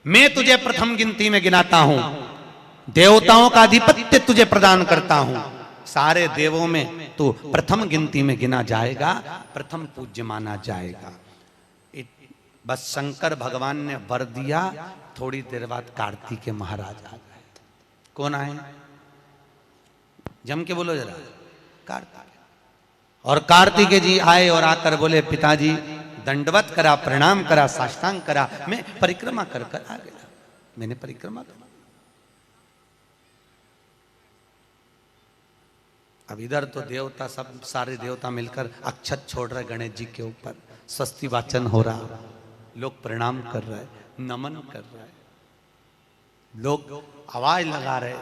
मैं तुझे प्रथम गिनती में गिनाता हूं, देवताओं का आधिपत्य तुझे प्रदान करता हूं, सारे देवों में तू प्रथम गिनती में गिना जाएगा, प्रथम पूज्य माना जाएगा। बस शंकर भगवान ने वर दिया, थोड़ी देर बाद कार्तिकेय महाराज आ गए। कौन आए? जम के बोलो जरा, कार्तिकेय। और कार्तिकेय जी आए और आकर बोले, पिताजी दंडवत करा, प्रणाम करा, साष्टांग करा, मैं परिक्रमा कर कर आ गया। मैंने परिक्रमा करा। अब इधर तो देवता सब सारे देवता मिलकर अक्षत छोड़ रहे गणेश जी के ऊपर, स्वस्ति वाचन हो रहा, लोग प्रणाम कर रहे, नमन कर रहे, लोग आवाज लगा रहे,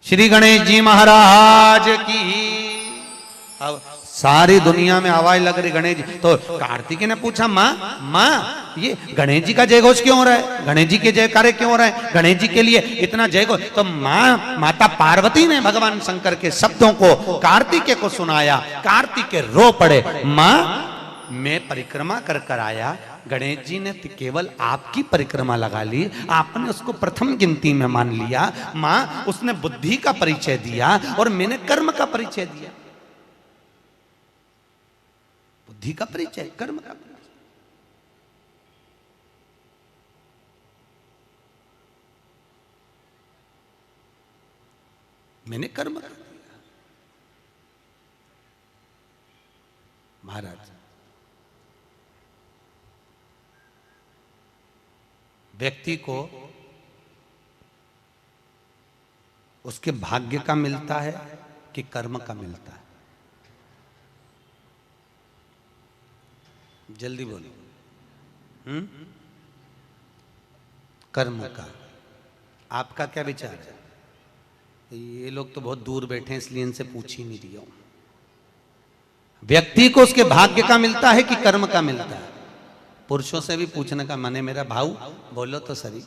श्री गणेश जी महाराज की। अब सारी दुनिया में आवाज लग रही गणेश जी। तो कार्तिकेय ने पूछा, माँ ये गणेश जी का जय घोष क्यों हो रहा है? गणेश जी के जयकारे क्यों हो रहे हैं? गणेश जी के लिए इतना जय घोष? तो माता पार्वती ने भगवान शंकर के शब्दों को कार्तिकेय को सुनाया। कार्तिकेय रो पड़े, माँ मैं परिक्रमा कर कर आया, गणेश जी ने केवल आपकी परिक्रमा लगा ली, आपने उसको प्रथम गिनती में मान लिया। माँ उसने बुद्धि का परिचय दिया और मैंने कर्म का परिचय दिया। बुद्धि का परिचय, कर्म का परिचय। मैंने कर्म कर दिया। महाराज, व्यक्ति को उसके भाग्य का मिलता है कि कर्म का मिलता है? जल्दी बोलो। कर्म का। आपका क्या विचार है? ये लोग तो बहुत दूर बैठे हैं, इसलिए इनसे पूछ ही नहीं रही हूं। व्यक्ति को उसके भाग्य का मिलता है कि कर्म का मिलता है? पुरुषों से भी पूछने का मन है मेरा, भाऊ बोलो तो सही,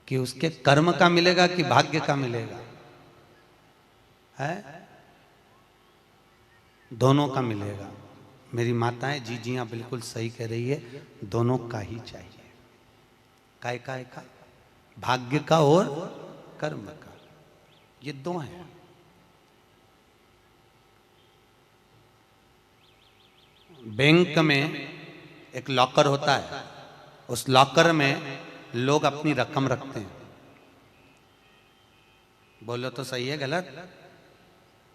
कि उसके कर्म का मिलेगा कि भाग्य का मिलेगा? है दोनों का मिलेगा। मेरी माताएं जीजियां बिल्कुल सही कह रही है, दोनों का ही चाहिए। काय का? भाग्य का और कर्म का, ये दो हैं। बैंक में एक लॉकर होता है, उस लॉकर में लोग अपनी रकम रखते हैं। बोलो तो सही है गलत?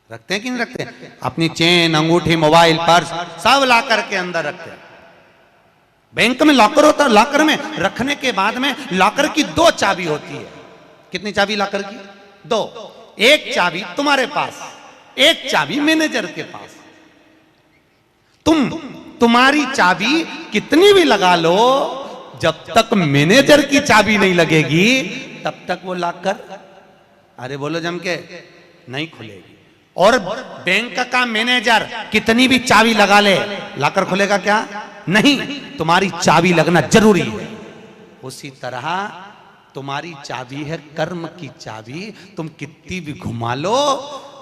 रखते हैं कि नहीं रखते? अपनी चेन, अंगूठी, मोबाइल, पर्स सब लॉकर के अंदर रखते हैं। बैंक में लॉकर होता है, लॉकर में रखने के बाद में लॉकर की दो चाबी होती है। कितनी चाबी लॉकर की? दो। एक चाबी तुम्हारे पास, एक चाबी मैनेजर के पास। तुम्हारी चाबी कितनी भी लगा लो, जब तक मैनेजर की चाबी नहीं लगेगी तब तक वो लॉकर, अरे बोलो जम के, नहीं खुलेगी। और बैंक का मैनेजर कितनी भी चाबी लगा ले, लॉकर खुलेगा क्या? नहीं, तुम्हारी चाबी लगना जरूरी है। उसी तरह तुम्हारी चाबी है कर्म की चाबी, तुम कितनी भी घुमा लो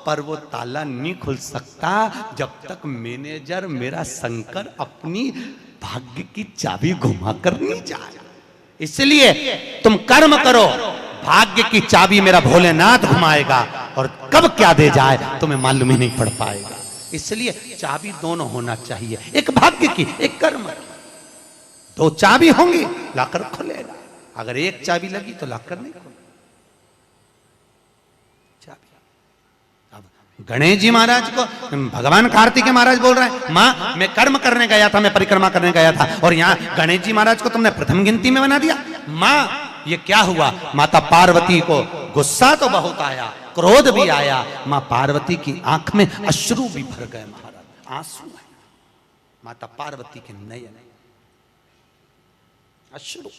पर वो ताला नहीं खुल सकता जब तक मैनेजर मेरा शंकर अपनी भाग्य की चाबी घुमा कर नहीं जाए। इसलिए तुम कर्म करो, भाग्य की चाबी मेरा भोलेनाथ घुमाएगा, और कब क्या दे जाए तुम्हें मालूम ही नहीं पड़ पाएगा। इसलिए चाबी दोनों होना चाहिए, एक भाग्य की, एक कर्म की। दो चाबी होंगी, लॉकर खुलेगा। अगर एक चाबी लगी तो लॉकर नहीं खुलेगा। गणेश जी महाराज को भगवान कार्तिकेय महाराज बोल रहे हैं, माँ मैं कर्म करने गया था, मैं परिक्रमा करने गया था, और यहाँ गणेश जी महाराज को तुमने प्रथम गिनती में बना दिया। माँ ये क्या हुआ? माता पार्वती को गुस्सा तो बहुत आया, क्रोध भी आया। माँ पार्वती की आंख में अश्रु भी भर गए महाराज, आंसू है माता पार्वती के नयन, अश्रु।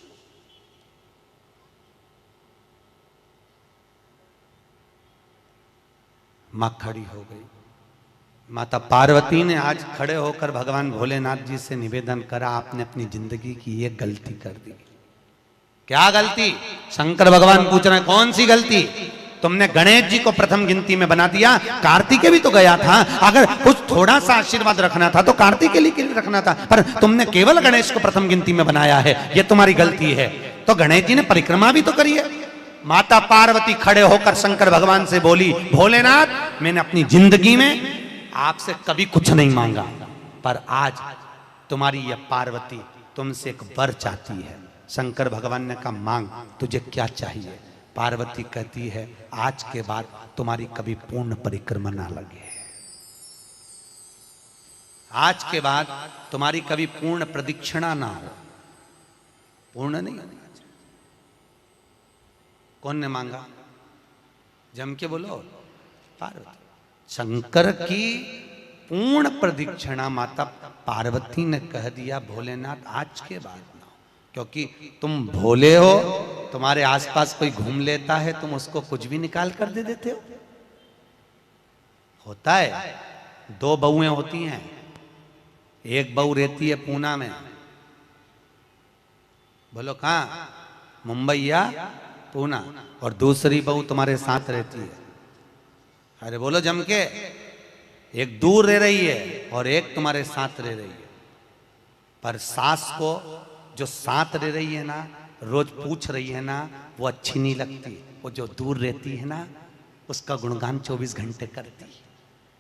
मां खड़ी हो गई। माता पार्वती ने आज खड़े होकर भगवान भोलेनाथ जी से निवेदन करा, आपने अपनी जिंदगी की ये गलती कर दी। क्या गलती? शंकर भगवान पूछ रहे हैं, कौन सी गलती? तुमने गणेश जी को प्रथम गिनती में बना दिया, कार्तिकेय भी तो गया था। अगर कुछ थोड़ा सा आशीर्वाद रखना था तो कार्तिकेय के लिए रखना था, पर तुमने केवल गणेश को प्रथम गिनती में बनाया है, यह तुम्हारी गलती है। तो गणेश जी ने परिक्रमा भी तो करी है। माता पार्वती खड़े होकर शंकर भगवान से बोली, भोलेनाथ मैंने अपनी जिंदगी में आपसे कभी कुछ नहीं मांगा, पर आज तुम्हारी यह पार्वती तुमसे एक वर चाहती है। शंकर भगवान ने कहा, मांग, तुझे क्या चाहिए? पार्वती कहती है, आज के बाद तुम्हारी कभी पूर्ण परिक्रमा ना लगे, आज के बाद तुम्हारी कभी पूर्ण प्रदक्षिणा ना हो। पूर्ण नहीं होना चाहिए। कौन ने मांगा? जम के बोलो, पार्वती। शंकर की पूर्ण प्रदक्षिणा माता पार्वती ने कह दिया, भोलेनाथ आज के बाद ना हो, क्योंकि तुम भोले हो, तुम्हारे आसपास कोई घूम लेता है, तुम उसको कुछ भी निकाल कर दे देते हो। होता है, दो बहुएं होती हैं, एक बहू रहती है पूना में, बोलो कहां? मुंबई या पूना, और दूसरी बहू तुम्हारे साथ रहती है। अरे बोलो जम के, एक दूर रह रही है और एक तुम्हारे साथ रह रही है। पर सास को जो साथ रह रही है ना, रोज पूछ रही है ना, वो अच्छी नहीं लगती। वो जो दूर रहती है ना, उसका गुणगान 24 घंटे करती है।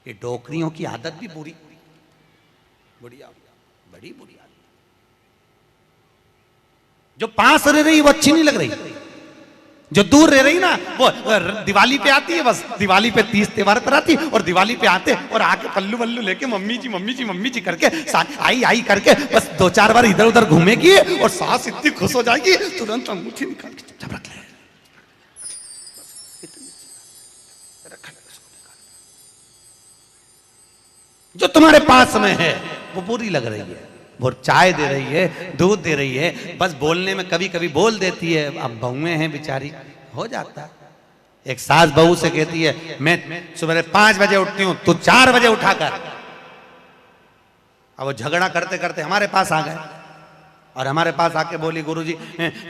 ये डोकरियों की आदत भी बुरी, बढ़िया, बड़ी बुरी आदत। जो पास रह रही है वो अच्छी नहीं लग रही, जो दूर रह रही ना, वो दिवाली पे आती है, बस दिवाली पे 30 त्योहार पर आती है, और दिवाली पे आते और आके पल्लू वल्लू लेके मम्मी जी मम्मी जी मम्मी जी करके आई आई करके बस 2-4 बार इधर उधर घूमेगी और सास इतनी खुश हो जाएगी, तुरंत अंगूठी निकाल के चुपचाप रख ले। जो तुम्हारे पास में है वो बुरी लग रही है, वो चाय दे रही है, दूध दे रही है, बस बोलने में कभी कभी बोल देती है। अब बहुएं हैं बेचारी, हो जाता है। एक सास बहू से कहती है, मैं सुबह 5 बजे उठती हूं, तू 4 बजे उठाकर। अब वो झगड़ा करते करते हमारे पास आ गए और हमारे पास आके बोली, गुरुजी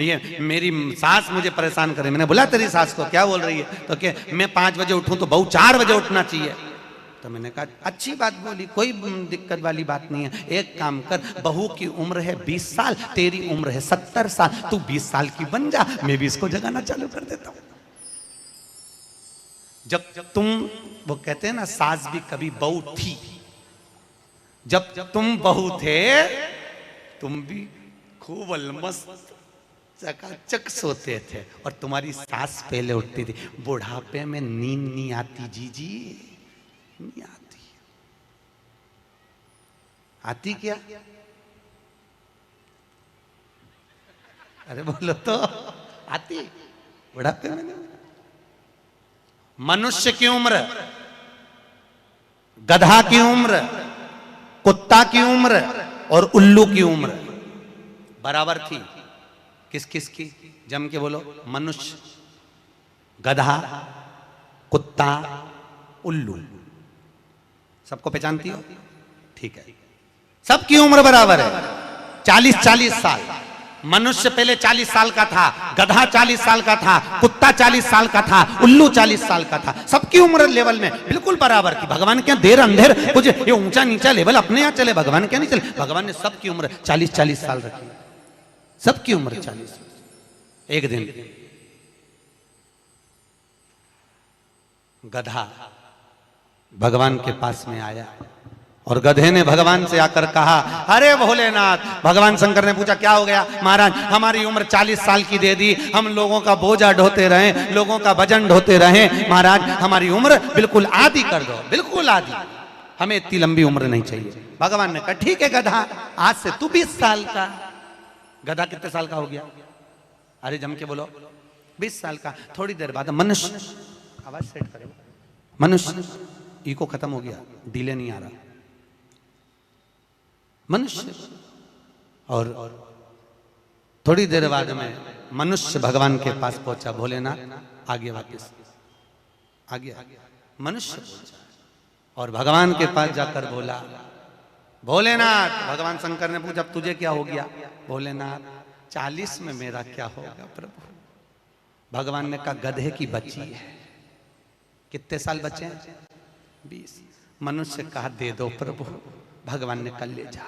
ये मेरी सास मुझे परेशान करे। मैंने बोला, तेरी सास को क्या बोल रही है? तो क्या मैं 5 बजे उठूं तो बहू 4 बजे उठना चाहिए। तो मैंने कहा, अच्छी बात बोली, कोई दिक्कत वाली बात नहीं है। एक काम कर, बहू की उम्र है 20 साल, तेरी उम्र है 70 साल, तू 20 साल की बन जा, मैं भी इसको जगाना चालू कर देता हूं। जब तुम, वो कहते हैं ना, सास भी कभी बहू थी। जब तुम बहू थे, तुम भी खूब अलमस्त चकाचक सोते थे, और तुम्हारी सास पहले उठती थी। बुढ़ापे में नींद नहीं आती जीजी, नहीं आती। आती क्या? अरे बोलो तो, आती बुढ़ापे में? मनुष्य की उम्र, गधा की उम्र, कुत्ता की उम्र और उल्लू की उम्र बराबर थी। किस किस की? जम के बोलो। मनुष्य, गधा, कुत्ता, उल्लू। सबको पहचानती हो? ठीक है, सबकी उम्र बराबर है, 40-40 साल। मनुष्य पहले 40 साल का था, गधा 40 साल का था, कुत्ता 40 साल का था, उल्लू 40 साल का था। सबकी उम्र लेवल में बिल्कुल बराबर थी। भगवान क्या देर अंधेर कुछ ये ऊंचा नीचा लेवल अपने यहाँ चले, भगवान क्या नहीं चले। भगवान ने सबकी उम्र 40-40 साल रखी, सबकी उम्र 40। एक दिन गधा भगवान के पास में आया और गधे ने भगवान से आकर कहा, अरे भोलेनाथ। भगवान शंकर ने पूछा, क्या हो गया? महाराज, हमारी उम्र 40 साल की दे दी, हम लोगों का बोझा ढोते रहे, लोगों का वजन ढोते रहे, महाराज हमारी उम्र बिल्कुल आधी कर दो, बिल्कुल आधी, हमें इतनी लंबी उम्र नहीं चाहिए। भगवान ने कहा, ठीक है गधा, आज से तू 20 साल का। गधा कितने साल का हो गया? अरे जम के बोलो, 20 साल का। थोड़ी देर बाद मनुष्य, आवाज सेट करो, मनुष्य, इको खत्म हो गया, डिले नहीं आ रहा, मनुष्य। और थोड़ी देर बाद में मनुष्य भगवान के पास पहुंचा। भोलेनाथ आगे वापस आ गया, मनुष्य पहुंचा और भगवान के पास जाकर बोला, भोलेनाथ। भगवान शंकर ने पूछा, अब तुझे क्या हो गया? भोलेनाथ, 40 में मेरा क्या होगा प्रभु? भगवान ने कहा, गधे की बच्ची है, कितने साल बचे हैं? 20। मनुष्य कहा दे दो प्रभु, भगवान ने कल ले जा।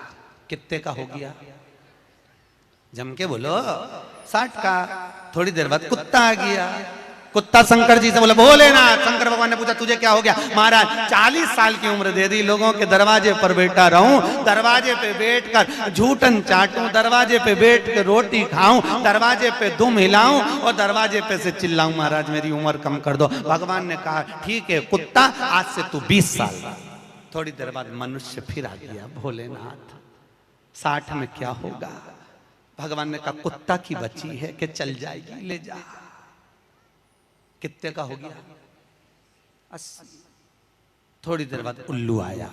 कितने का हो गया? जम के बोलो 60 का। थोड़ी देर बाद कुत्ता आ गया। कुत्ता शंकर जी से बोला भोलेनाथ। शंकर भगवान ने पूछा तुझे क्या हो गया? महाराज 40 साल की उम्र दे दी, लोगों के दरवाजे पर बैठा रहूं, दरवाजे पे बैठकर झूठन चाटूं, दरवाजे पे बैठ के रोटी खाऊं, दरवाजे पे दुम हिलाऊं और दरवाजे पे से चिल्लाऊं महाराज मेरी उम्र कम कर दो। भगवान ने कहा ठीक है कुत्ता, आज से तू 20 साल। थोड़ी देर बाद मनुष्य फिर आ गया। भोलेनाथ 60 में क्या होगा? भगवान ने कहा कुत्ता की बच्ची है कि चल जाएगी, ले जा। कितने का हो गया? 80। थोड़ी देर बाद उल्लू आया।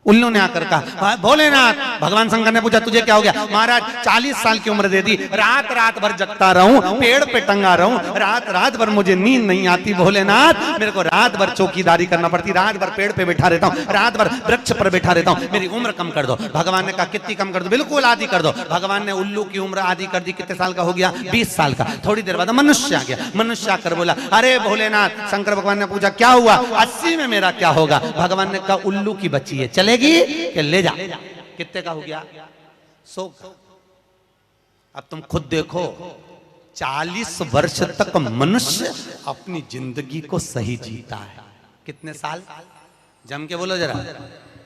उल्लू ने आकर कहा भोलेनाथ। भगवान शंकर ने पूछा तुझे क्या हो गया? महाराज 40 साल की उम्र दे दी, रात रात भर जगता रहूं, पेड़ पे टंगा रहूं, रात रात भर मुझे नींद नहीं आती भोलेनाथ, मेरे को रात भर चौकीदारी करना पड़ती, रात भर पेड़ पे बैठा रहता हूं, रात भर वृक्ष पर बैठा रहता हूं, मेरी उम्र कम कर दो। भगवान ने कहा कितनी कम कर दो? बिल्कुल आधी कर दो। भगवान ने उल्लू की उम्र आधी कर दी। कितने साल का हो गया? 20 साल का। थोड़ी देर बाद मनुष्य आ गया। मनुष्य आकर बोला अरे भोलेनाथ। शंकर भगवान ने पूछा क्या हुआ? 80 में मेरा क्या होगा? भगवान ने कहा उल्लू की बच्ची है, चलेगी कि ले जा। कितने का हो गया? 100। अब तुम खुद देखो 40 वर्ष तक मनुष्य अपनी जिंदगी को सही जीता है। कितने साल? जम के बोलो जरा।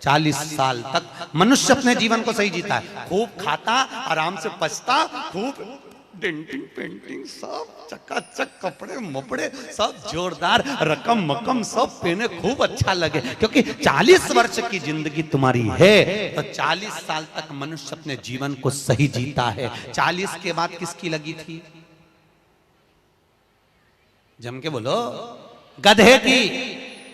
40 साल तक मनुष्य अपने जीवन को सही जीता है। खूब खाता, आराम से पचता, खूब डेंटिंग पेंटिंग सब चकाचक, कपड़े मपड़े सब जोरदार, रकम मकम सब पहने, खूब अच्छा लगे। क्योंकि 40 वर्ष की जिंदगी तुम्हारी है तो 40 साल तक मनुष्य अपने जीवन को सही जीता है। 40 के बाद किसकी लगी थी? जम के बोलो गधे की।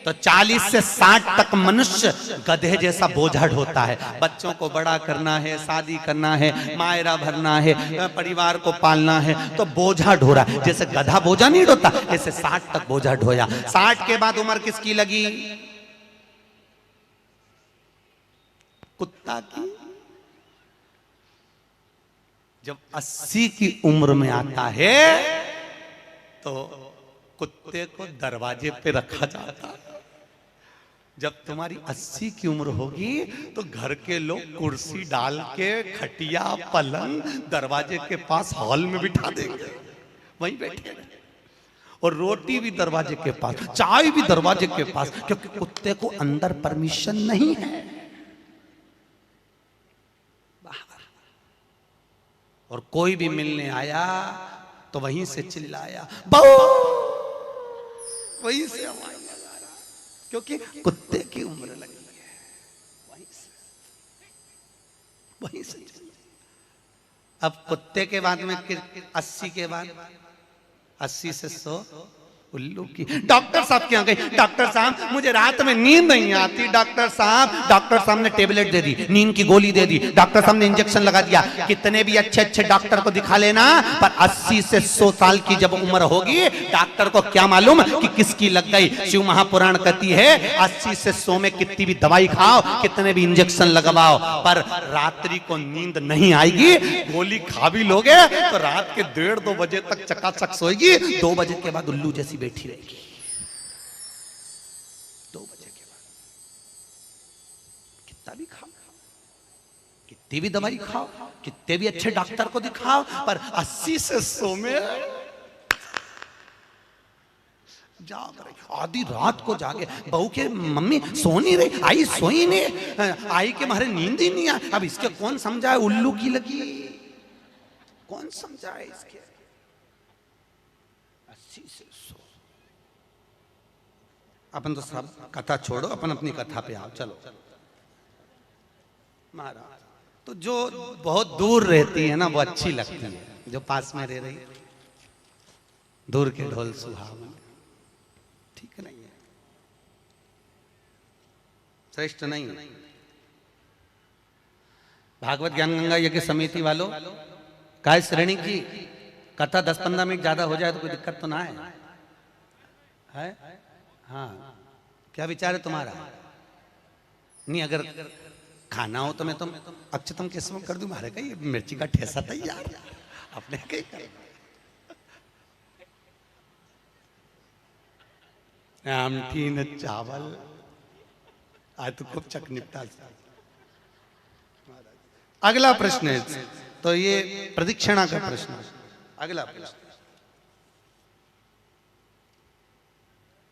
तो 40 से 60 तक मनुष्य गधे जैसा बोझा ढोता है। बच्चों को बड़ा करना है, शादी करना है, मायरा भरना है, परिवार को पालना है, तो बोझा ढो रहा है। जैसे गधा बोझा नहीं ढोता, ऐसे 60 तक बोझा ढोया। 60 के बाद उम्र किसकी लगी? कुत्ता की। जब 80 की उम्र में आता है तो कुत्ते को दरवाजे पे रखा जाता है। जब तुम्हारी 80 की उम्र होगी तो घर के लोग कुर्सी डाल के, खटिया पलंग दरवाजे के पास हॉल में बिठा देंगे, वहीं बैठे और रोटी भी दरवाजे के पास, चाय भी दरवाजे के पास, क्योंकि कुत्ते को अंदर परमिशन नहीं है। और कोई भी मिलने आया तो वहीं से चिल्लाया बहु, वहीं से आवाज लगा रहा, क्योंकि कुत्ते की उम्र लगी है। वहीं से अब कुत्ते के बाद में 80 के बाद 80 से 100 उल्लू की। डॉक्टर साहब क्या गई? डॉक्टर साहब मुझे रात में नींद नहीं आती। डॉक्टर साहब ने टेबलेट दे दी, नींद की गोली दे दी, डॉक्टर साहब ने इंजेक्शन लगा दिया। कितने भी अच्छे अच्छे डॉक्टर को दिखा लेना, पर 80 से 100 साल की जब उम्र होगी डॉक्टर को क्या मालूम कि किसकी लग गई। शिव महापुराण कहती है 80 से 100 में कितनी भी दवाई खाओ, कितने भी इंजेक्शन लगवाओ, पर रात्रि को नींद नहीं आएगी। गोली खा भी लोगे तो रात के 1:30-2 बजे तक चकाचक सोएगी, 2 बजे के बाद उल्लू जैसी बैठी रहेगी। 2 बजे के बाद कितना भी खाओ, कितनी भी दवाई खाओ, कितने भी अच्छे डॉक्टर को दिखाओ, पर 80 से 100 में जाग रही। आधी रात को जागे, बहू के मम्मी सो नहीं रही, आई सोई नहीं, आई के मारे नींद ही नहीं आई। अब इसके कौन समझाए उल्लू की लगी, कौन समझाए इसके। 80 से 100। अपन तो सब कथा छोड़ो, अपन अपनी कथा पे आओ। चलो महाराज, तो जो बहुत दूर रहती है ना वो अच्छी लगती है, जो पास में रह रही दूर के ढोल सुहावन ठीक नहीं है, श्रेष्ठ नहीं है। भागवत ज्ञान गंगा यज्ञ समिति वालों काय श्रेणी की कथा 10-15 मिनट ज्यादा हो जाए तो कोई दिक्कत तो ना है? हाँ, क्या विचार है तुम्हारा? नहीं, अगर खाना हो तो मैं तुम अक्षतम किस्म कर दूं, मारे कहीं मिर्ची का ठेसा तैयार, अपने कहीं कर। आमठी न चावल। आज तो खूब चक निपटा। अगला प्रश्न है, तो ये प्रदक्षिणा का प्रश्न है। अगला प्रश्न,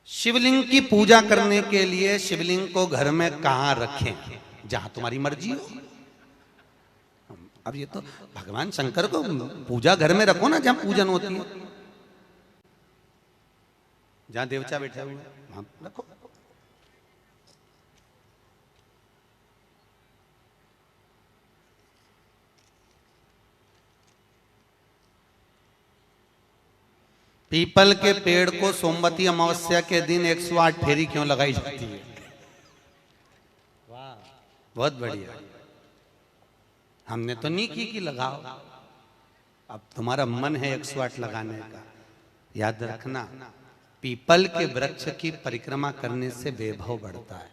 शिवलिंग की पूजा करने के लिए शिवलिंग को घर में कहां रखें? जहां तुम्हारी मर्जी हो। अब ये तो भगवान शंकर को पूजा घर में रखो ना, जहां पूजन होती है, जहां देवता बैठे हुए वहां रखो। पीपल के पेड़ को सोमवती अमावस्या के दिन 108 फेरी क्यों लगाई जाती है? वाह, बहुत बढ़िया। हमने तो नहीं की कि लगाओ, अब तुम्हारा मन है 108 लगाने का। याद रखना, पीपल के वृक्ष की परिक्रमा करने से वैभव बढ़ता है,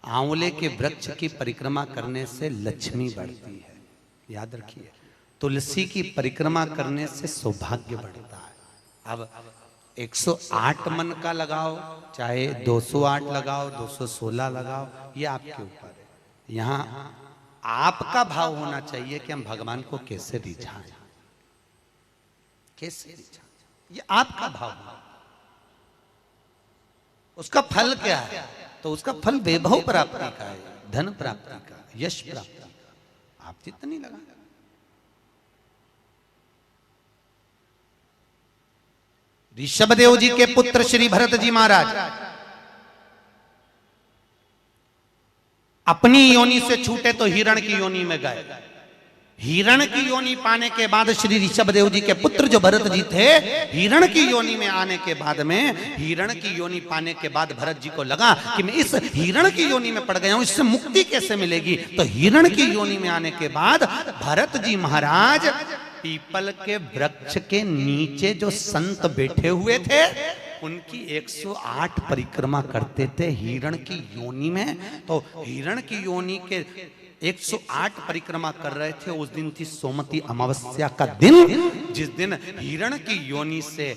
आंवले के वृक्ष की परिक्रमा करने से लक्ष्मी बढ़ती है। याद रखिए, तुलसी की परिक्रमा करने से सौभाग्य बढ़ता है। अब 108 मन का लगाओ, चाहे 208 लगाओ, 216 लगाओ, ये आपके ऊपर है। यहां आपका भाव होना चाहिए कि हम भगवान को कैसे रिझाएं, कैसे रिझाएं, ये आपका भाव है। उसका फल क्या है? तो उसका फल वैभव प्राप्ति का है, धन प्राप्ति का, यश प्राप्ति का। आप जितनी लगा, ऋषभदेव जी के पुत्र श्री भरत जी महाराज अपनी योनि से छूटे तो हिरण की योनि में गए। हिरण की योनि पाने के बाद श्री ऋषभदेव जी के पुत्र जो भरत जी थे, हिरण की योनि में आने के बाद में, हिरण की योनि पाने के बाद भरत जी को लगा कि मैं इस हिरण की योनि में पड़ गया हूं, इससे मुक्ति कैसे मिलेगी? तो हिरण की योनि में आने के बाद भरत जी महाराज पीपल के वृक्ष के नीचे जो संत बैठे हुए थे, उनकी 108 परिक्रमा करते थे हिरण की योनि में। तो हिरण की योनि के 108 परिक्रमा कर रहे थे। उस दिन थी सोमवती अमावस्या का दिन, जिस दिन हिरण की योनि से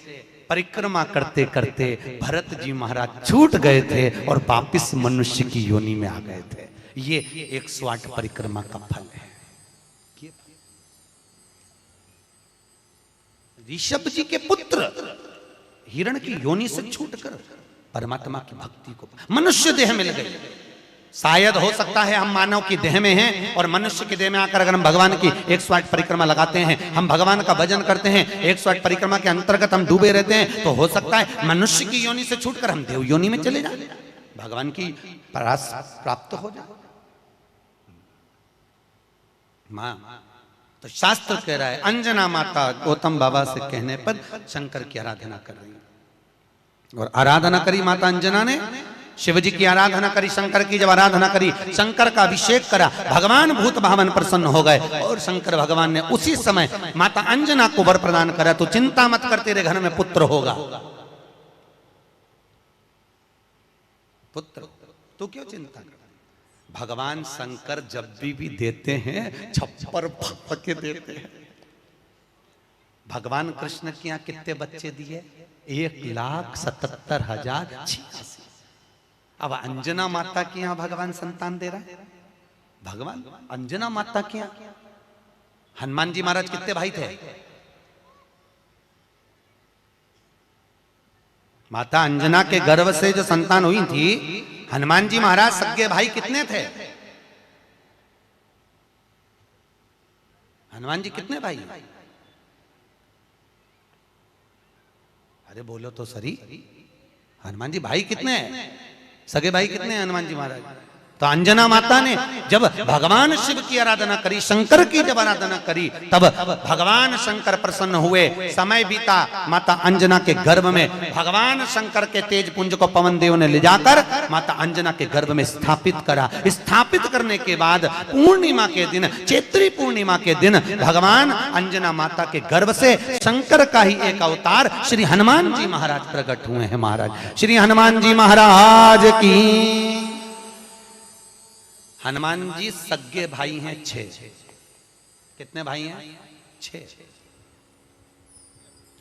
परिक्रमा करते करते भरत जी महाराज छूट गए थे और वापिस मनुष्य की योनि में आ गए थे। ये 108 परिक्रमा का फल है। ऋषभ जी के पुत्र हिरण की योनि से छूटकर परमात्मा की भक्ति को मनुष्य देह मिल गई। शायद हो सकता है हम मानव की देह में हैं और मनुष्य की देह में आकर अगर हम भगवान की 108 परिक्रमा लगाते हैं, हम भगवान का भजन करते हैं, 108 परिक्रमा के अंतर्गत हम डूबे रहते हैं, तो हो सकता है मनुष्य की योनि से छूटकर हम देव योनि में चले जाए, भगवान की परास प्राप्त हो जाए। मां तो शास्त्र कह रहा है, अंजना माता गौतम बाबा से कहने पर शंकर की आराधना कर रही है। और आराधना करी माता अंजना ने, शिव जी की आराधना करी, शंकर की जब आराधना करी, शंकर का अभिषेक करा, भगवान भूत भावन प्रसन्न हो गए और शंकर भगवान ने उसी समय माता अंजना को वर प्रदान करा, तो चिंता मत कर, तेरे घर में पुत्र होगा। पुत्र, तू क्यों चिंता कर? भगवान शंकर जब भी देते हैं छप्पर फाड़ के देते हैं। भगवान कृष्ण के यहाँ कितने बच्चे दिए? 1,77,086। अब अंजना माता के यहाँ भगवान संतान दे रहा है। भगवान अंजना माता के यहाँ हनुमान जी महाराज कितने भाई थे? माता अंजना के गर्भ से जो संतान हुई थी, हनुमान जी महाराज सगे भाई कितने थे? हनुमान जी कितने भाई? अरे बोलो तो सही, हनुमान जी भाई कितने हैं? सगे भाई कितने हैं हनुमान जी महाराज? तो अंजना माता ने जब भगवान शिव की आराधना करी, शंकर की जब आराधना करी, तब भगवान शंकर प्रसन्न हुए। समय बीता, माता अंजना के गर्भ में भगवान शंकर के तेज पुंज को पवन देव ने ले जाकर माता अंजना के गर्भ में स्थापित करा। स्थापित करने के बाद पूर्णिमा के दिन, चैत्री पूर्णिमा के दिन, भगवान अंजना माता के गर्भ से शंकर का ही एक अवतार श्री हनुमान जी महाराज प्रकट हुए हैं। महाराज श्री हनुमान जी महाराज की। हनुमान जी सगे भाई हैं 6। कितने भाई हैं? 6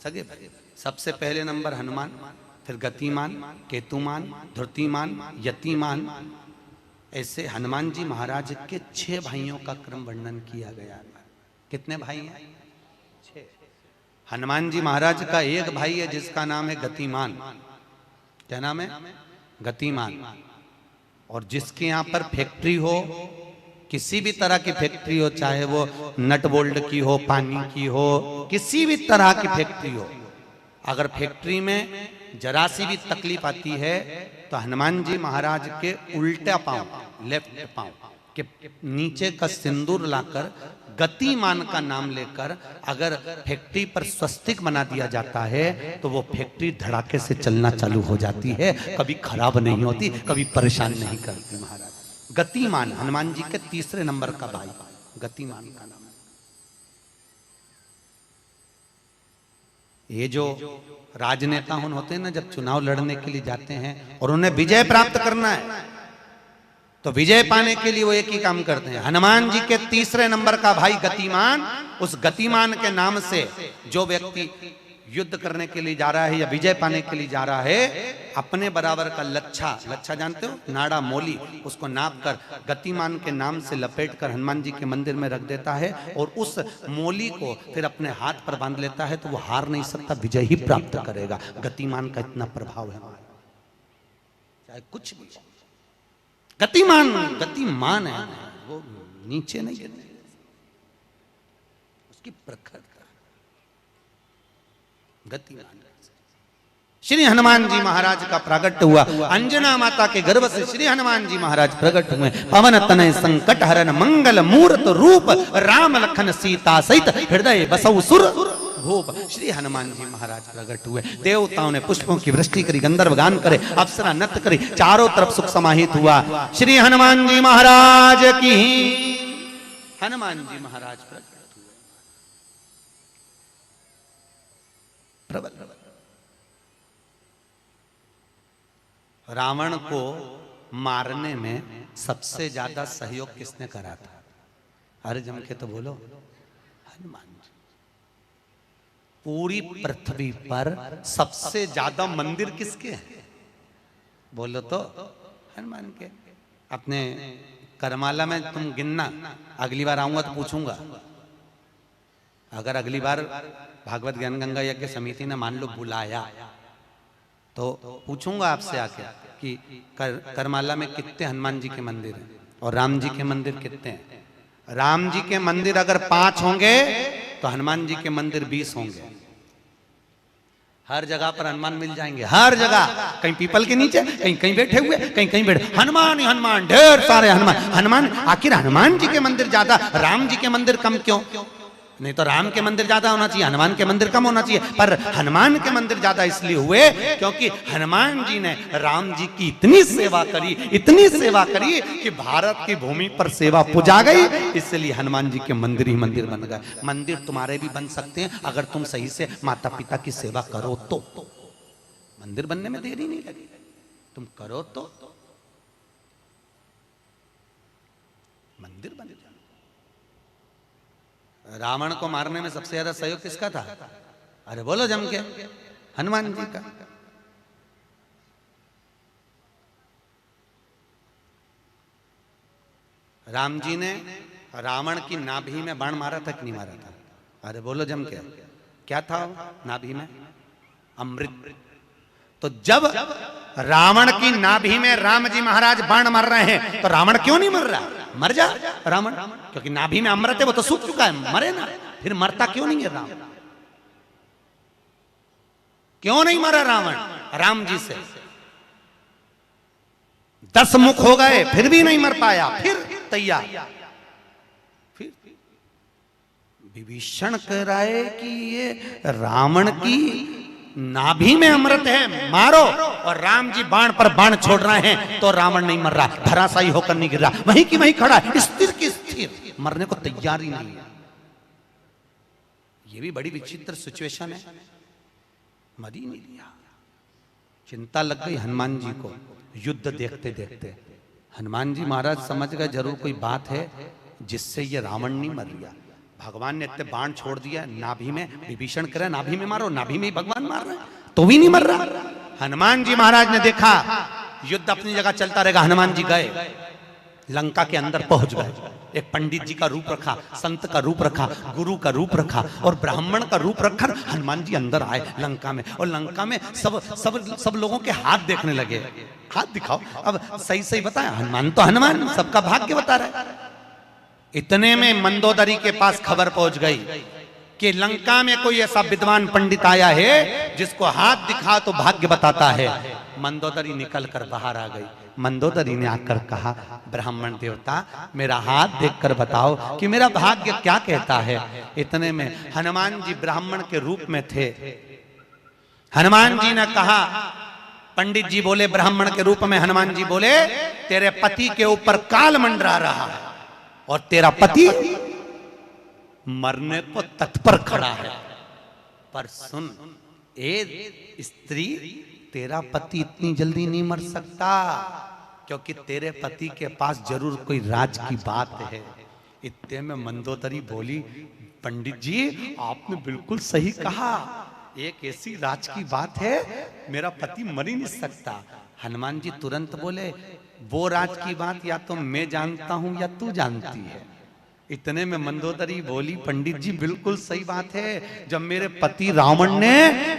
सगे भाई। सबसे पहले नंबर हनुमान, फिर गतिमान, केतुमान, धृतिमान, यतिमान, ऐसे हनुमान जी महाराज के 6 भाइयों का क्रम वर्णन किया गया। कितने भाई हैं? 6। हनुमान जी महाराज का एक भाई है जिसका नाम है गतिमान। क्या नाम है? गतिमान। और जिसके यहां पर फैक्ट्री हो, किसी भी तरह की फैक्ट्री हो, चाहे वो नट बोल्ट की हो, पानी की हो, किसी भी तरह की फैक्ट्री हो, अगर फैक्ट्री में जरा सी भी तकलीफ आती है तो हनुमान जी महाराज के उल्टा पांव, लेफ्ट पांव के नीचे का सिंदूर लाकर गतिमान का नाम लेकर अगर फैक्ट्री पर स्वस्तिक बना दिया जाता है तो वो फैक्ट्री धड़ाके से चलना चालू हो जाती है, कभी खराब नहीं होती, कभी परेशान नहीं करती। महाराज गतिमान, हनुमान जी के 3रे नंबर का भाई गतिमान का नाम। ये जो राजनेता होते हैं ना, जब चुनाव लड़ने के लिए जाते हैं और उन्हें विजय प्राप्त करना है तो विजय पाने के लिए वो एक ही काम करते हैं। हनुमान जी के 3रे नंबर का भाई गतिमान, उस गतिमान के नाम से जो व्यक्ति युद्ध करने के लिए जा रहा है या विजय पाने के लिए जा रहा है, अपने बराबर का लच्छा, लच्छा जानते हो, नाड़ा, मोली, उसको नाप कर गतिमान के नाम से लपेट कर हनुमान जी के मंदिर में रख देता है और उस मोली को फिर अपने हाथ पर बांध लेता है तो वो हार नहीं सकता, विजय ही प्राप्त करेगा। गतिमान का इतना प्रभाव है, चाहे कुछ भी। गतिमान, गतिमान है वो, नीचे नहीं गिरने, उसकी प्रखरता। गतिमान श्री हनुमान जी महाराज का प्रागट्य हुआ। अंजना माता के गर्भ से श्री हनुमान जी महाराज प्रकट हुए। पवन तनय संकट हरन मंगल मूर्त रूप, राम लखन सीता सहित हृदय बसौ सुर भूप। श्री हनुमान जी महाराज प्रकट हुए। देवताओं ने पुष्पों की वृष्टि करी, गंधर्व गान करे, अप्सरा नृत्य करी, चारों तरफ सुख समाहित हुआ। श्री हनुमान जी महाराज की। हनुमान जी महाराज प्रकट हुए। प्रबल रावण को मारने में सबसे ज्यादा सहयोग किसने करा था? अरे जम के तो बोलो, हनुमान जी। पूरी पृथ्वी पर सबसे ज्यादा मंदिर किसके हैं? बोलो तो हनुमान के। अपने करमाला में तुम गिनना, अगली बार आऊंगा तो पूछूंगा। अगर अगली बार भागवत ज्ञान गंगा यज्ञ समिति ने मान लो बुलाया तो पूछूंगा आपसे आके कि करमाला में कितने हनुमान जी के मंदिर हैं और राम जी के मंदिर कितने हैं। राम जी के मंदिर अगर 5 होंगे तो हनुमान जी के मंदिर 20 होंगे। हर जगह पर हनुमान मिल जाएंगे, हर जगह, कहीं पीपल के नीचे, कहीं कहीं बैठे हुए, कहीं कहीं बैठे, हनुमान ही हनुमान, ढेर सारे हनुमान। हनुमान, आखिर हनुमान जी के मंदिर ज्यादा, राम जी के मंदिर कम क्यों? नहीं तो राम के मंदिर ज्यादा होना चाहिए, हनुमान के मंदिर कम होना चाहिए। पर हनुमान के मंदिर ज्यादा इसलिए हुए क्योंकि हनुमान जी ने राम जी की इतनी सेवा करी, इतनी सेवा करी कि भारत की भूमि पर सेवा पुजा गई, इसलिए हनुमान जी के मंदिर ही मंदिर बन गए। मंदिर तुम्हारे भी बन सकते हैं अगर तुम सही से माता पिता की सेवा करो तो। मंदिर बनने में देरी नहीं लगी, तुम करो तो मंदिर बन जाए। रावण को मारने में सबसे ज्यादा सहयोग किसका था? अरे बोलो जम के, हनुमान जी का। राम जी ने रावण की नाभि में बाण मारा था कि नहीं मारा था? अरे बोलो जम के, क्या था नाभि में? अमृत। तो जब रावण की नाभि में राम जी महाराज बाण मार रहे हैं तो रावण क्यों नहीं मर रहा? मर जा रावण, क्योंकि नाभि में अमृत है, वो तो सूख चुका है, मरे ना। फिर मरता क्यों नहीं है राम? क्यों नहीं मरा रावण? राम जी से 10 मुख हो गए फिर भी नहीं मर पाया, फिर तैयार। फिर विभीषण कह रहा है कि ये रावण की नाभि में अमृत है, मारो। और राम जी बाण पर बाण छोड़ रहे हैं तो रावण नहीं मर रहा, धराशायी होकर नहीं गिर रहा, वहीं की वहीं खड़ा है, स्थिर की स्थिर, मरने को तैयार ही नहीं है। ये भी बड़ी विचित्र सिचुएशन है, मर ही नहीं लिया। चिंता लग गई हनुमान जी को युद्ध देखते देखते। हनुमान जी महाराज समझ गए जरूर कोई बात है जिससे ये रावण नहीं मर गया। भगवान ने इतने बाण छोड़ दिया नाभि में, विभीषण करे नाभि में मारो, नाभि में ही भगवान मार रहे हैं तो भी नहीं मर रहा। हनुमान जी महाराज ने देखा युद्ध अपनी जगह चलता रहेगा, हनुमान जी गए लंका के अंदर पहुंच गए। एक पंडित जी का रूप रखा, संत का रूप रखा, गुरु का रूप रखा और ब्राह्मण का रूप रखकर हनुमान जी अंदर आए लंका में। और लंका में सब सब सब लोगों के हाथ देखने लगे, हाथ दिखाओ, अब सही सही बताया, हनुमान तो हनुमान, सबका भाग्य बता रहा है। इतने में मंदोदरी के पास खबर पहुंच गई कि लंका में कोई ऐसा विद्वान पंडित आया है जिसको हाथ दिखा तो भाग्य बताता है। मंदोदरी निकल कर बाहर आ गई। मंदोदरी ने आकर कहा, ब्राह्मण देवता मेरा हाथ देखकर बताओ कि मेरा भाग्य क्या कहता है। इतने में हनुमान जी ब्राह्मण के रूप में थे। हनुमान जी ने कहा, पंडित जी बोले ब्राह्मण के रूप में, हनुमान जी बोले तेरे पति के ऊपर काल मंडरा रहा है और तेरा पति मरने को तत्पर खड़ा है। पर सुन ए स्त्री, तेरा पति इतनी जल्दी नहीं मर सकता, क्योंकि तेरे पति के पास जरूर कोई राज की बात है। इतने में मंदोदरी बोली, पंडित जी आपने बिल्कुल सही कहा, एक ऐसी राज की बात है, मेरा पति मर ही नहीं सकता। हनुमान जी तुरंत बोले, वो राज की बात या तो मैं जानता हूं या तू जानती है। इतने में मंदोदरी बोली, पंडित जी बिल्कुल सही बात है, जब मेरे पति रावण ने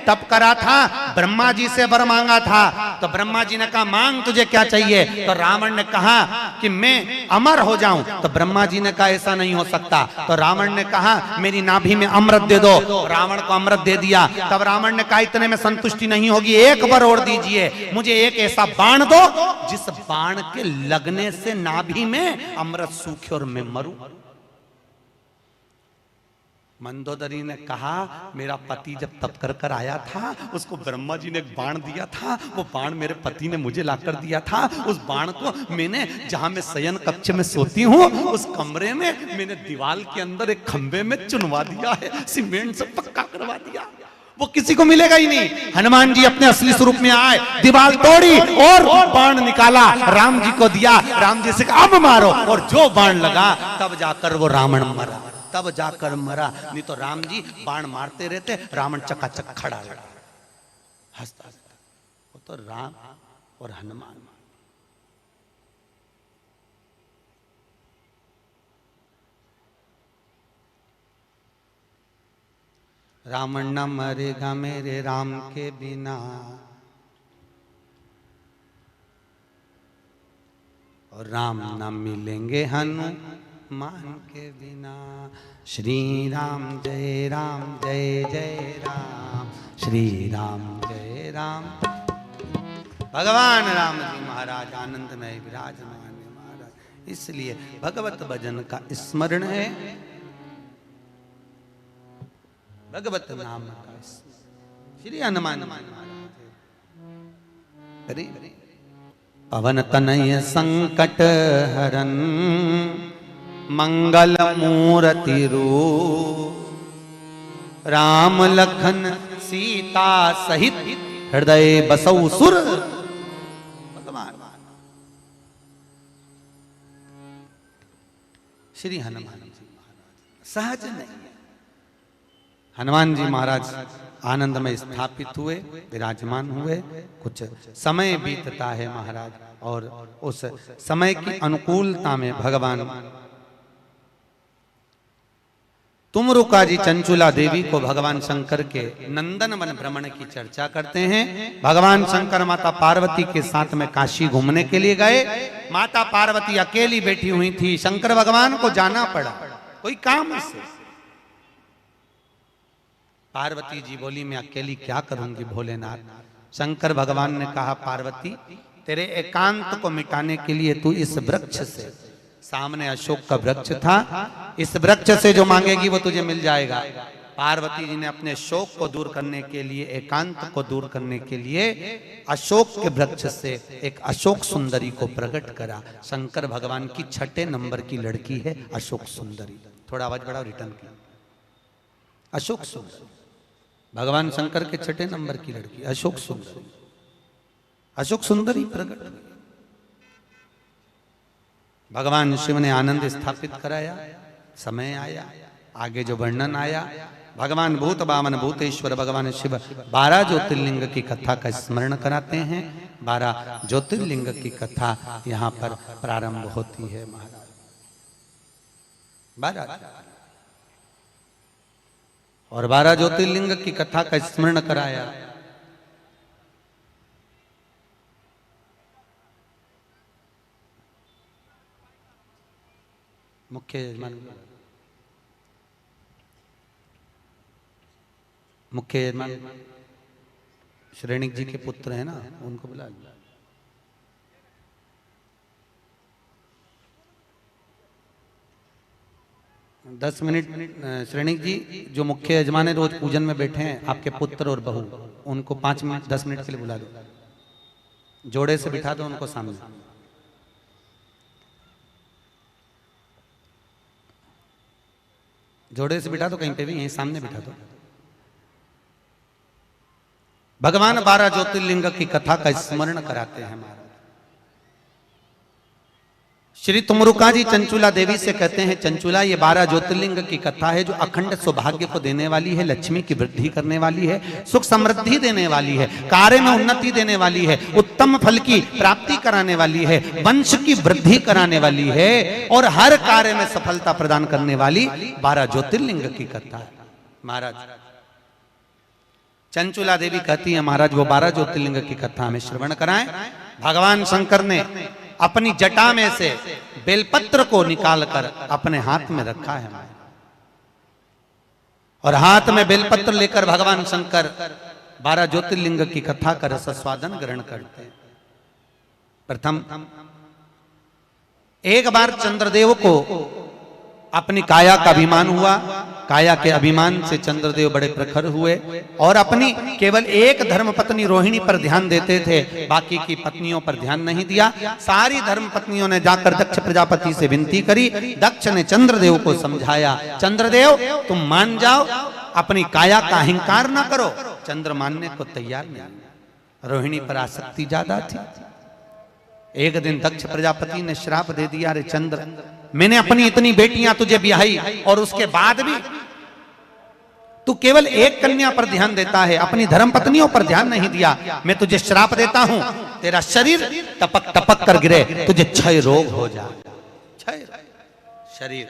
तप करा था, ब्रह्मा जी से वर मांगा था, तो ब्रह्मा जी ने कहा मांग तुझे क्या चाहिए, तो रावण ने कहा कि मैं अमर हो जाऊं, तो ब्रह्मा जी ने कहा ऐसा नहीं हो सकता, तो रावण ने कहा मेरी नाभि में अमृत दे दो, रावण को अमृत दे दिया। तब रावण ने कहा इतने में संतुष्टि नहीं होगी, एक वर और दीजिए, मुझे एक ऐसा बाण दो जिस बाण के लगने से नाभि में अमृत सूखे और मैं मरूं। मंदोदरी ने कहा मेरा पति जब तप कर कर आया था, उसको ब्रह्मा जी ने एक बाण दिया था, वो बाण मेरे पति ने मुझे लाकर दिया था। उस बाण को मैंने, जहां मैं शयन कक्ष में सोती हूँ, उस कमरे में मैंने दीवार के अंदर एक खंबे में चुनवा दिया है, सीमेंट से पक्का करवा दिया, वो किसी को मिलेगा ही नहीं। हनुमान जी अपने असली स्वरूप में आए, दीवार तोड़ी और बाण निकाला, राम जी को दिया, राम जी से अब मारो, और जो बाण लगा तब जाकर वो रावण मरा, तब जाकर मरा, नहीं तो राम जी बाण मारते रहते, रावण चकाचक खड़ा रहा हंसता हंसता। वो तो राम और हनुमान। रावण न मरेगा मेरे राम के बिना, और राम न मिलेंगे हनुमान के बिना। श्री राम जय जय राम, श्री राम जय राम। भगवान राम जी महाराज आनंद में विराजमान महाराज, इसलिए भगवत भजन का स्मरण है, भगवत नाम का श्री हनुमान महाराज। पवन तनय संकट हरन, मंगल मूर्ति रूप, राम लखन सीता सहित हृदय बसौ सुर। भगवान श्री हनुमान जी महाराज सहज नहीं, हनुमान जी महाराज आनंद में स्थापित हुए, विराजमान हुए। कुछ समय बीतता है महाराज, और उस समय की अनुकूलता में भगवान तुमरुका जी चंचुला देवी को भगवान शंकर के नंदन वन भ्रमण की चर्चा करते हैं। भगवान शंकर माता पार्वती के साथ में काशी घूमने के लिए गए। माता पार्वती अकेली बैठी हुई थी, शंकर भगवान को जाना पड़ा कोई काम से। पार्वती जी बोली मैं अकेली क्या करूंगी भोलेनाथ। शंकर भगवान ने कहा पार्वती तेरे एकांत को मिटाने के लिए तू इस वृक्ष से, सामने अशोक का वृक्ष था, इस वृक्ष से जो मांगेगी वो तुझे मिल जाएगा। पार्वती जी ने अपने शोक को दूर करने के लिए, एकांत को दूर करने के लिए अशोक के वृक्ष से एक अशोक सुंदरी को प्रकट करा। शंकर भगवान की 6 नंबर की लड़की है अशोक सुंदरी। थोड़ा आवाज बढ़ाओ, रिटर्न की। अशोक सुंदरी भगवान शंकर के 6 नंबर की लड़की अशोक सुंदरी। अशोक सुंदरी प्रकट हुई। भगवान शिव ने आनंद स्थापित कराया। समय आया, आगे जो वर्णन आया भगवान भूत बामन भूतेश्वर भगवान शिव 12 ज्योतिर्लिंग की कथा का स्मरण कराते हैं। 12 ज्योतिर्लिंग की कथा यहाँ पर प्रारंभ होती है महाराज। 12 और 12 ज्योतिर्लिंग की कथा का स्मरण कराया। मुख्य यजमान श्रेणिक जी के पुत्र है ना, उनको बुला लिया। दस मिनट श्रेणिक जी जो मुख्य यजमान है रोज पूजन में बैठे हैं, आपके पुत्र और बहू, उनको 5 मिनट 10 मिनट के लिए बुला दो, जोड़े से बिठा दो उनको सामने। जोड़े से बिठा दो, कहीं पे भी यहीं सामने बिठा दो। भगवान 12 ज्योतिर्लिंग की कथा का स्मरण कराते हैं महाराज। श्री तुमरुका जी चंचुला देवी से कहते हैं, चंचुला ये 12 ज्योतिर्लिंग की कथा है जो अखंड सौभाग्य को देने वाली है, लक्ष्मी की वृद्धि करने वाली है, सुख समृद्धि देने वाली है, कार्य में उन्नति देने वाली है, उत्तम फल की प्राप्ति कराने वाली है, वंश की वृद्धि कराने वाली है और हर कार्य में सफलता प्रदान करने वाली 12 ज्योतिर्लिंग की कथा है महाराज। चंचुला देवी कहती है महाराज वो 12 ज्योतिर्लिंग की कथा हमें श्रवण कराएं। भगवान शंकर ने अपनी जटा में से बेलपत्र को निकालकर अपने हाथ में रखा है और हाथ में बेलपत्र लेकर भगवान शंकर 12 ज्योतिर्लिंग की कथा का रसस्वादन ग्रहण करते हैं। प्रथम एक बार चंद्रदेव को अपनी काया का अभिमान हुआ, काया के अभिमान से चंद्रदेव बड़े प्रखर हुए और अपनी केवल एक धर्मपत्नी रोहिणी पर ध्यान देते थे, बाकी की पत्नियों पर ध्यान नहीं दिया। सारी धर्मपत्नियों ने जाकर दक्ष प्रजापति से विनती करी। दक्ष ने चंद्रदेव को समझाया, चंद्रदेव तुम मान जाओ, अपनी काया का अहंकार ना करो। चंद्र मानने को तैयार नहीं, रोहिणी पर आसक्ति ज्यादा थी। एक दिन दक्ष प्रजापति ने श्राप दे दिया, अरे चंद्र मैंने अपनी इतनी बेटियां तुझे ब्याही और उसके बाद भी तू केवल एक कन्या पर ध्यान देता है, अपनी धर्मपत्नियों पर ध्यान नहीं दिया। मैं तुझे श्राप देता हूं, तेरा शरीर टपक टपक कर गिरे, तुझे क्षय रोग हो जाए। क्षय शरीर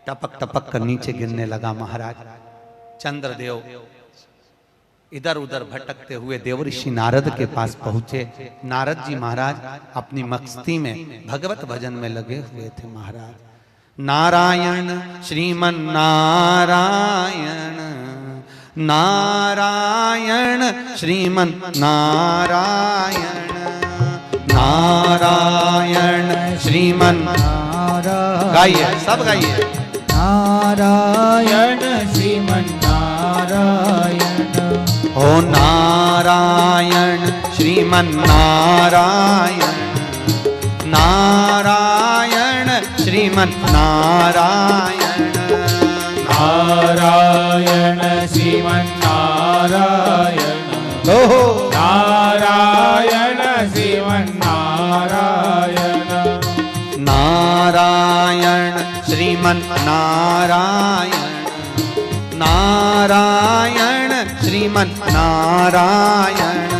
टपक टपक कर नीचे गिरने लगा महाराज। चंद्रदेव इधर उधर भटकते हुए देवऋषि नारद के पास पहुंचे। नारद जी महाराज अपनी मस्ती में भगवत भजन में लगे हुए थे महाराज। नारायण श्रीमन नारायण, नारायण श्रीमन नारायण, नारायण श्रीमन नारायण। गाइए, सब गाइए। नारायण श्रीमन नारायण, ओ नारायण श्रीमन नारायण, नारायण श्रीमन नारायण, नारायण श्रीमन नारायण, ओहो नारायण श्रीमन नारायण, नारायण श्रीमन नारायण, नारायण श्रीमन नारायण,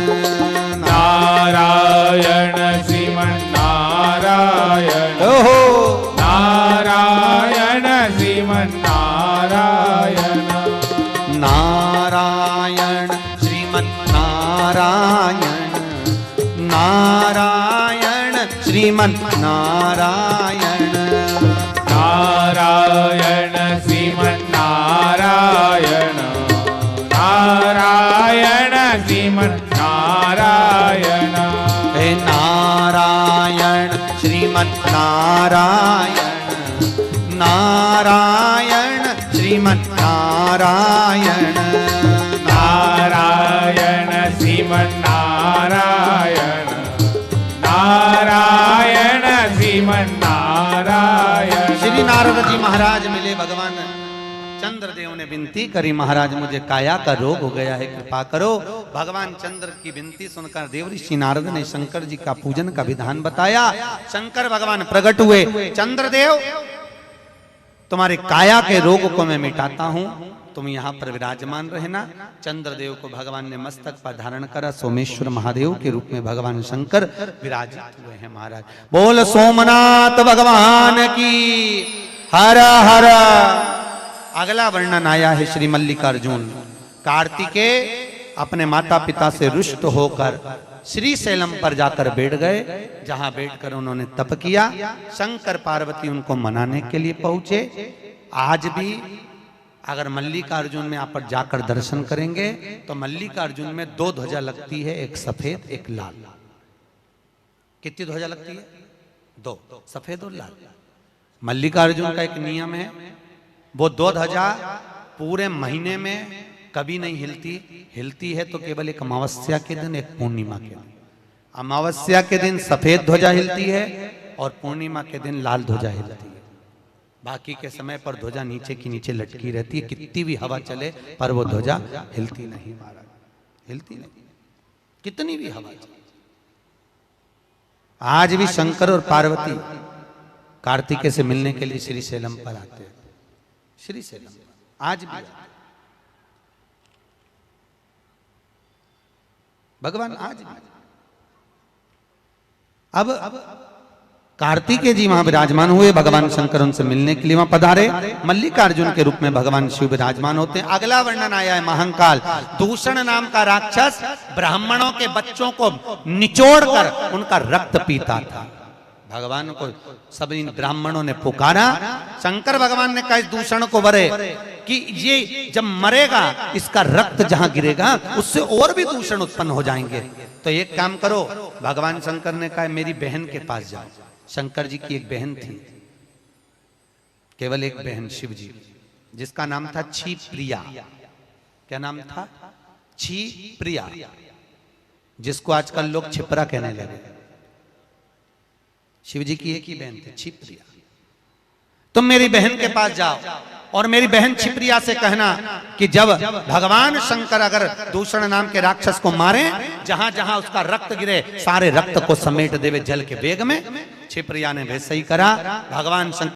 नारायण श्रीमन नारायण, ओहो नारायण श्रीमन नारायण, नारायण श्रीमन नारायण, नारायण श्रीमन नारायण, नारायण श्रीमन नारायण, नारायण श्रीमन नारायण, हे नारायण श्रीमन नारायण, नारायण श्रीमन नारायण, नारायण श्रीमन नारायण, नारायण श्रीमन नारायण। श्री नारद जी महाराज मिले भगवान चंद्रदेव ने विनती करी, महाराज मुझे काया का रोग हो गया है, कृपा करो। भगवान चंद्र की विनती सुनकर देवऋषि नारद ने शंकर जी का पूजन का विधान बताया। शंकर भगवान प्रकट हुए, चंद्रदेव तुम्हारे काया के रोग को मैं मिटाता हूं, तुम यहाँ पर विराजमान रहना। चंद्रदेव को भगवान ने मस्तक पर धारण करा, सोमेश्वर महादेव के रूप में भगवान शंकर विराजित हुए हैं महाराज। बोल सोमनाथ भगवान की हर हर। अगला वर्णन आया है श्री मल्लिकार्जुन। कार्तिकेय अपने माता पिता से रुष्ट होकर श्री शैलम पर जाकर बैठ गए, जहां बैठकर उन्होंने तप किया। शंकर पार्वती उनको मनाने के लिए पहुंचे। आज भी अगर मल्लिकार्जुन में आप जाकर दर्शन करेंगे तो मल्लिकार्जुन में 2 ध्वजा लगती है, एक सफेद एक लाल। कितनी ध्वजा लगती है? 2, सफेद और लाल। मल्लिकार्जुन का एक नियम है, वो 2 ध्वजा पूरे महीने में कभी नहीं हिलती। हिलती है तो केवल एक अमावस्या के दिन, एक पूर्णिमा के दिन। अमावस्या के दिन सफेद ध्वजा हिलती है और पूर्णिमा के दिन लाल ध्वजा हिलती है। बाकी के समय पर ध्वजा नीचे की नीचे लटकी रहती है, कितनी भी हवा चले पर वो ध्वजा हिलती नहीं महाराज, हिलती नहीं, कितनी भी हवा चले। आज भी शंकर और पार्वती कार्तिकेय से मिलने के लिए श्री शैलम पर आते हैं। श्री शैलम आज भी भगवान आज भी। अब कार्तिकेय जी वहां विराजमान हुए, भगवान शंकर उनसे मिलने के लिए वहां पधारे। मल्लिकार्जुन के रूप में भगवान शिव विराजमान होते हैं। अगला वर्णन आया है महाकाल। दूषण नाम का राक्षस ब्राह्मणों के बच्चों को निचोड़कर उनका रक्त पीता था। भगवान को सब इन ब्राह्मणों ने पुकारा। शंकर भगवान ने कहा इस दूषण को वरे कि ये जब मरेगा इसका रक्त जहां गिरेगा उससे और भी दूषण उत्पन्न हो जाएंगे। तो एक काम करो, भगवान शंकर ने कहा मेरी बहन के पास जाओ। शंकर जी की एक बहन थी, केवल एक बहन शिव जी, जिसका नाम था क्षिप्रिया। क्या नाम था? क्षिप्रिया, जिसको आजकल लोग छिपरा कहने लगे। शिव जी की एक ही बहन थी, क्षिप्रिया। तुम मेरी बहन के पास जाओ और मेरी बहन क्षिप्रिया से कहना कि जब भगवान शंकर अगर दूषण नाम के राक्षस को मारे, जहां जहां उसका रक्त गिरे सारे रक्त को समेट देवे जल के वेग में। क्षिप्रिया ने वैसे ही करा। भगवान शंकर